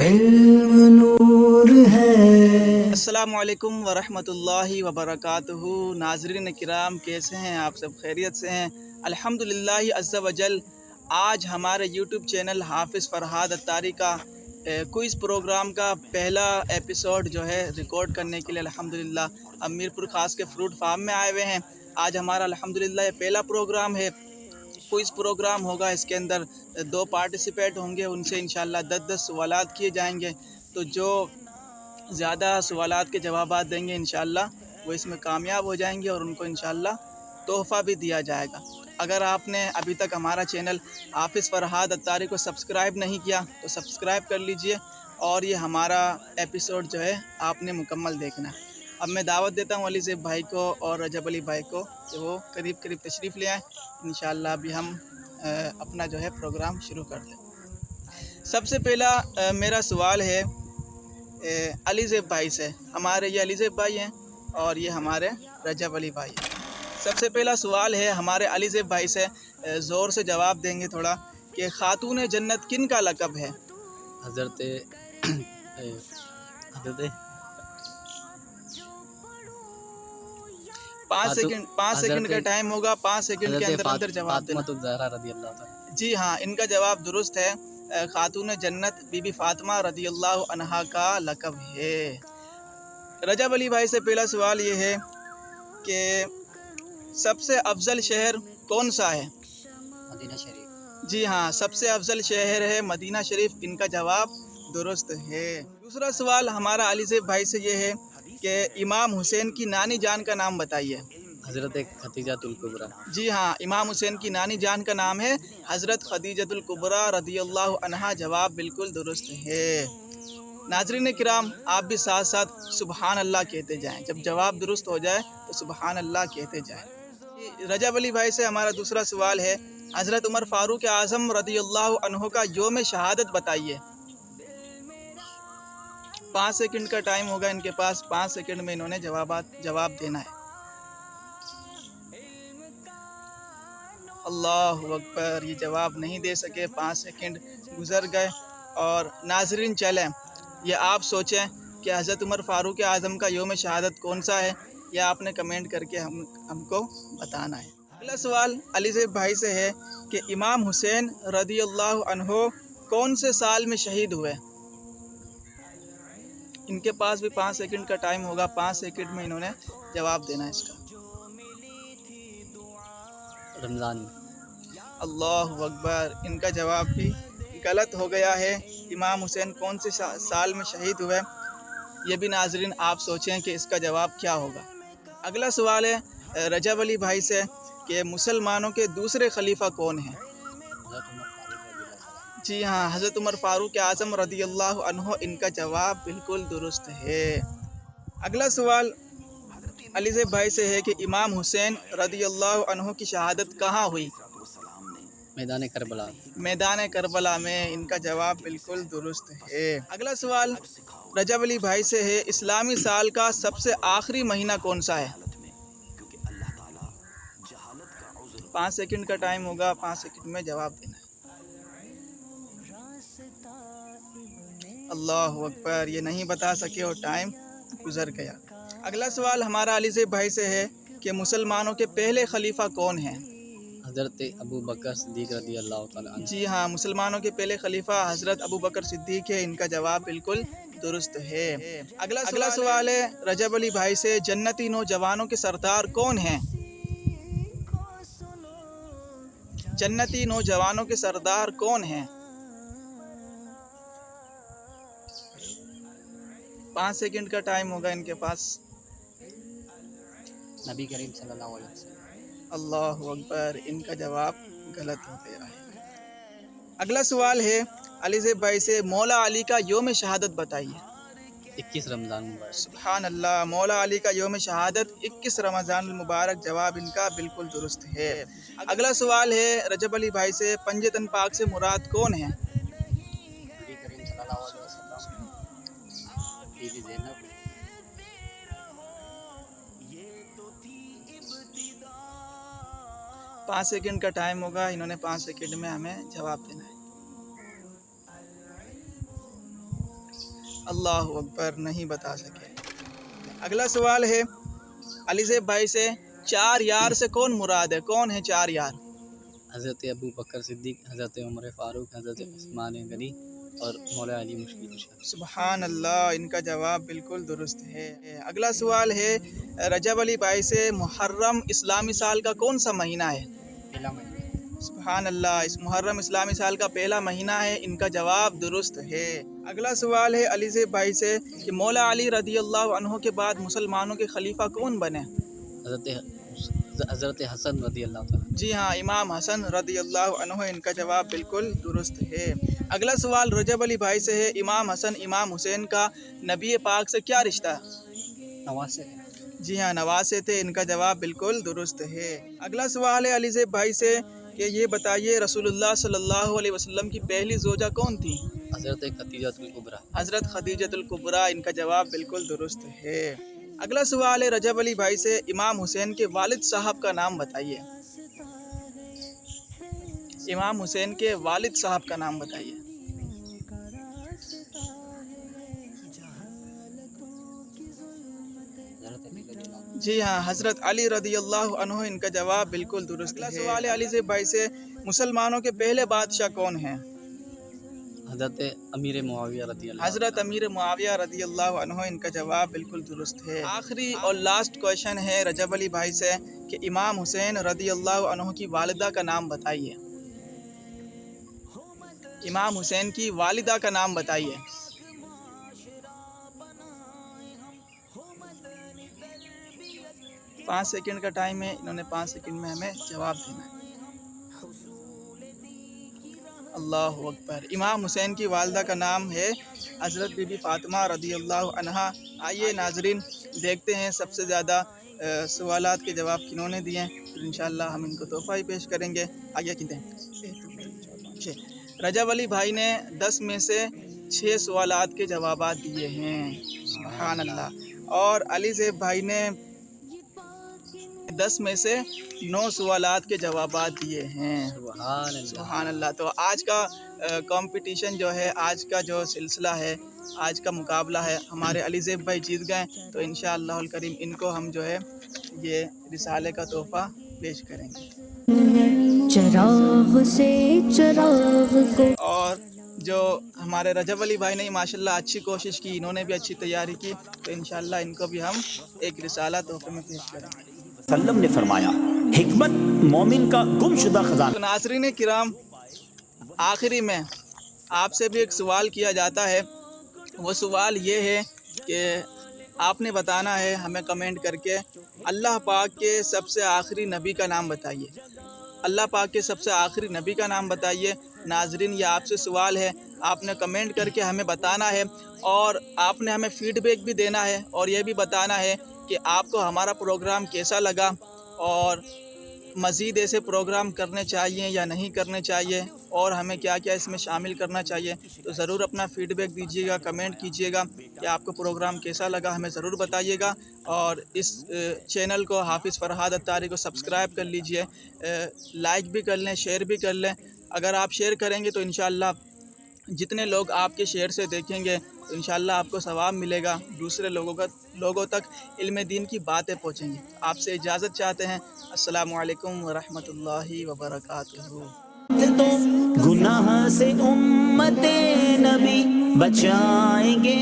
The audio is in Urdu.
علم نور ہے۔ السلام علیکم ورحمۃ اللہ وبرکاتہ۔ ناظرین کرام، کیسے ہیں آپ؟ سب خیریت سے ہیں؟ الحمدللہ عز وجل۔ آج ہمارے یوٹیوب چینل حافظ فرہاد اتاری کا کوئز پروگرام کا پہلا ایپیسوڈ جو ہے ریکارڈ کرنے کے لیے الحمدللہ ہم میرپور خاص کے فروٹ فارم میں آئے ہوئے ہیں۔ آج ہمارا الحمدللہ یہ پہلا پروگرام ہے، کوئز پروگرام ہوگا۔ اس کے اندر 2 پارٹیسپیٹ ہوں گے، ان سے انشاءاللہ 10 سوالات کیے جائیں گے۔ تو جو زیادہ سوالات کے جوابات دیں گے انشاءاللہ وہ اس میں کامیاب ہو جائیں گے، اور ان کو انشاءاللہ تحفہ بھی دیا جائے گا۔ اگر آپ نے ابھی تک ہمارا چینل حافظ فرہاد اتاری کو سبسکرائب نہیں کیا تو سبسکرائب کر لیجئے، اور یہ ہمارا ایپیسوڈ جو ہے آپ نے مکمل دیکھنا ہے۔ اب میں دعوت دیتا ہوں علی زیب بھائی کو اور رجب علی بھائی کو کہ وہ قریب تشریف لے آئیں۔ انشاءاللہ ابھی ہم اپنا جو ہے پروگرام شروع کر دیں۔ سب سے پہلا میرا سوال ہے علی زیب بھائی سے۔ ہمارے یہ علی زیب بھائی ہیں اور یہ ہمارے رجب علی بھائی ہیں۔ سب سے پہلا سوال ہے ہمارے علی زیب بھائی سے، زور سے جواب دیں گے تھوڑا، کہ خاتون جنت کن کا لقب ہے؟ حضرت 5 سیکنڈ کا ٹائم ہوگا، 5 سیکنڈ کے اندر جواب دینا۔ فاطمہ الزہرا رضی اللہ تعالیٰ۔ جی ہاں، ان کا جواب درست ہے۔ خاتون جنت بی بی فاطمہ رضی اللہ عنہا کا لقب ہے۔ رجب علی بھائی سے پہلا سوال یہ ہے کہ سب سے افضل شہر کون سا ہے؟ مدینہ شریف۔ جی ہاں، سب سے افضل شہر ہے مدینہ شریف۔ ان کا جواب درست ہے۔ دوسرا سوال ہمارا علی زیب بھائی سے یہ ہے کہ امام حسین کی نانی جان کا نام بتائیے۔ حضرت خدیجہ الکبریٰ۔ جی ہاں، امام حسین کی نانی جان کا نام ہے حضرت خدیجۃ الکبریٰ رضی اللہ عنہا۔ جواب بالکل درست ہے۔ ناظرین کرام، آپ بھی ساتھ ساتھ سبحان اللہ کہتے جائیں، جب جواب درست ہو جائے تو سبحان اللہ کہتے جائیں۔ رجب علی بھائی سے ہمارا دوسرا سوال ہے، حضرت عمر فاروق اعظم رضی اللہ عنہ کا یوم شہادت بتائیے۔ 5 سیکنڈ کا ٹائم ہوگا ان کے پاس، 5 سیکنڈ میں انہوں نے جواب دینا ہے۔ اللہ اکبر، یہ جواب نہیں دے سکے، 5 سیکنڈ گزر گئے۔ اور ناظرین چلیں، یہ آپ سوچیں کہ حضرت عمر فاروق اعظم کا یوم شہادت کون سا ہے، یہ آپ نے کمنٹ کر کے ہم کو بتانا ہے۔ اگلا سوال علی زیب بھائی سے ہے کہ امام حسین رضی اللہ عنہ کون سے سال میں شہید ہوئے؟ ان کے پاس بھی 5 سیکنڈ کا ٹائم ہوگا، 5 سیکنڈ میں انہوں نے جواب دینا ہے اس کا۔ رمضان۔ اللہ اکبر، ان کا جواب بھی غلط ہو گیا ہے۔ امام حسین کون سے سال میں شہید ہوئے، یہ بھی ناظرین آپ سوچیں کہ اس کا جواب کیا ہوگا۔ اگلا سوال ہے رجب علی بھائی سے کہ مسلمانوں کے دوسرے خلیفہ کون ہیں؟ جی ہاں، حضرت عمر فاروق اعظم رضی اللہ عنہ۔ ان کا جواب بالکل درست ہے۔ اگلا سوال علی زیب بھائی سے ہے کہ امام حسین رضی اللہ عنہ کی شہادت کہاں ہوئی؟ میدان کربلا۔ میدان کربلا میں۔ ان کا جواب بالکل درست ہے۔ اگلا سوال رجب علی بھائی سے ہے، اسلامی سال کا سب سے آخری مہینہ کون سا ہے؟ 5 سیکنڈ کا ٹائم ہوگا، 5 سیکنڈ میں جواب دینا ہے۔ اللہ اکبر، یہ نہیں بتا سکے اور ٹائم گزر گیا۔ اگلا سوال ہمارا علی زیب بھائی سے ہے کہ مسلمانوں کے پہلے خلیفہ کون ہیں؟ حضرت ابو بکر صدیق رضی اللہ تعالیٰ عنہ۔ جی ہاں، مسلمانوں کے پہلے خلیفہ حضرت ابو بکر صدیق ہے۔ ان کا جواب بالکل درست ہے۔ اگلا سوال ہے رجب علی بھائی سے، جنتی نوجوانوں کے سردار کون ہیں؟ جنتی نوجوانوں کے سردار کون ہیں؟ 5 سیکنڈ کا ٹائم ہوگا ان کے پاس۔ نبی کریم صلی اللہ علیہ وسلم۔ اللہ اکبر، ان کا جواب غلط ہو گیا ہے۔ اگلا سوال ہے علی زیب بھائی سے، مولا علی کا یوم شہادت بتائیے۔ 21 رمضان مبارک۔ سبحان اللہ، مولا علی کا یوم شہادت 21 رمضان المبارک۔ جواب ان کا بالکل درست ہے۔ اگلا سوال ہے رجب علی بھائی سے، پنجتن پاک سے مراد کون ہیں؟ نبی کریم صلی اللہ علیہ وسلم، بی بی زینب۔ 5 سیکنڈ کا ٹائم ہوگا، انہوں نے 5 سیکنڈ میں ہمیں جواب دینا ہے۔ اللہ اکبر، نہیں بتا سکے۔ اگلا سوال ہے علی زیب بھائی سے، 4 یار سے کون مراد ہے؟ کون ہے 4 یار؟ حضرت ابو بکر صدیق، حضرت عمر فاروق، حضرت عثمان غنی اور مولا علی مشکل کشا۔ سبحان اللہ، ان کا جواب بالکل درست ہے۔ اگلا سوال ہے رجب علی بھائی سے، محرم اسلامی سال کا کون سا مہینہ ہے؟ پہلا مہینہ۔ سبحان اللہ، اس محرم اسلامی سال کا پہلا مہینہ ہے، ان کا جواب درست ہے۔ اگلا سوال ہے علی زیب بھائی سے کہ مولا علی رضی اللہ عنہ کے بعد مسلمانوں کے خلیفہ کون بنے؟ حضرت حسن رضی اللہ تعالیٰ۔ جی ہاں، امام حسن رضی اللہ عنہ، ان کا جواب بالکل درست ہے۔ اگلا سوال رجب علی بھائی سے ہے، امام حسن امام حسین کا نبی پاک سے کیا رشتہ ہے؟ نواسے۔ جی ہاں، نواسے تھے، ان کا جواب بالکل درست ہے۔ اگلا سوال ہے علی زیب بھائی سے کہ یہ بتائیے رسول اللہ صلی اللہ علیہ وسلم کی پہلی زوجہ کون تھی؟ حضرت خدیجہ الکبریٰ۔ حضرت خدیجۃ الکبریٰ، ان کا جواب بالکل درست ہے۔ اگلا سوال ہے رجب علی بھائی سے، امام حسین کے والد صاحب کا نام بتائیے۔ امام حسین کے والد صاحب کا نام بتائیے۔ جی ہاں، حضرت علی رضی اللہ عنہ، ان کا جواب بالکل درست ہے۔ اگلا سوال ہے علی زیب بھائی سے، مسلمانوں کے پہلے بادشاہ کون ہیں؟ حضرت امیر معاویہ رضی اللہ۔ حضرت امیر معاویہ رضی اللہ عنہ، ان کا جواب بالکل درست ہے۔ آخری اور لاسٹ کویشچن ہے رجب علی بھائی سے کہ امام حسین رضی اللہ عنہ کی والدہ کا نام بتائیے۔ امام حسین کی والدہ کا نام بتائیے۔ پانچ سیکنڈ کا ٹائم ہے، انہوں نے 5 سیکنڈ میں ہمیں جواب دینا ہے۔ اللہ اکبر، امام حسین کی والدہ کا نام ہے حضرت بی بی فاطمہ رضی اللہ عنہا۔ آئیے ناظرین، دیکھتے ہیں سب سے زیادہ سوالات کے جواب کنہوں نے دیے ہیں، پھر انشاءاللہ ہم ان کو تحفہ ہی پیش کریں گے۔ آگے کتنے؟ رجب علی بھائی نے 10 میں سے 6 سوالات کے جوابات دیے ہیں، سبحان اللہ۔ اور علی زیب بھائی نے 10 میں سے 9 سوالات کے جوابات دیے ہیں، سبحان اللہ۔ سبحان اللہ۔ تو آج کا کمپٹیشن جو ہے، آج کا جو سلسلہ ہے، آج کا مقابلہ ہے، ہمارے علی زیب بھائی جیت گئے، تو انشاءاللہ الکریم ان کو ہم جو ہے یہ رسالے کا تحفہ پیش کریں گے۔ چراغ سے چراغ کو اور جو ہمارے رجب علی بھائی نے ماشاءاللہ اچھی کوشش کی، انہوں نے بھی اچھی تیاری کی، تو انشاءاللہ ان کو بھی ہم ایک رسالہ تحفے میں پیش کریں گے۔ وسلم نے فرمایا حکمت مومن کا گم شدہ خزانہ۔ تو ناظرین کرام، آخری میں آپ سے بھی ایک سوال کیا جاتا ہے، وہ سوال یہ ہے کہ آپ نے بتانا ہے ہمیں کمنٹ کر کے اللہ پاک کے سب سے آخری نبی کا نام بتائیے۔ اللہ پاک کے سب سے آخری نبی کا نام بتائیے۔ ناظرین، یہ آپ سے سوال ہے، آپ نے کمنٹ کر کے ہمیں بتانا ہے، اور آپ نے ہمیں فیڈ بیک بھی دینا ہے، اور یہ بھی بتانا ہے کہ آپ کو ہمارا پروگرام کیسا لگا، اور مزید ایسے پروگرام کرنے چاہیے یا نہیں کرنے چاہیے، اور ہمیں کیا کیا اس میں شامل کرنا چاہیے۔ تو ضرور اپنا فیڈ بیک دیجیے گا، کمنٹ کیجیے گا کہ آپ کو پروگرام کیسا لگا، ہمیں ضرور بتائیے گا۔ اور اس چینل کو حافظ فرحاد اتاری کو سبسکرائب کر لیجیے، لائک بھی کر لیں، شیئر بھی کر لیں۔ اگر آپ شیئر کریں گے تو انشاءاللہ جتنے لوگ آپ کے شیئر سے دیکھیں گے تو انشاءاللہ آپ کو ثواب ملے گا، دوسرے لوگوں تک علم دین کی باتیں پہنچیں گی۔ آپ سے اجازت چاہتے ہیں، السلام علیکم ورحمۃ اللہ وبرکاتہ۔ گناہ سے امت نبی بچائیں گے۔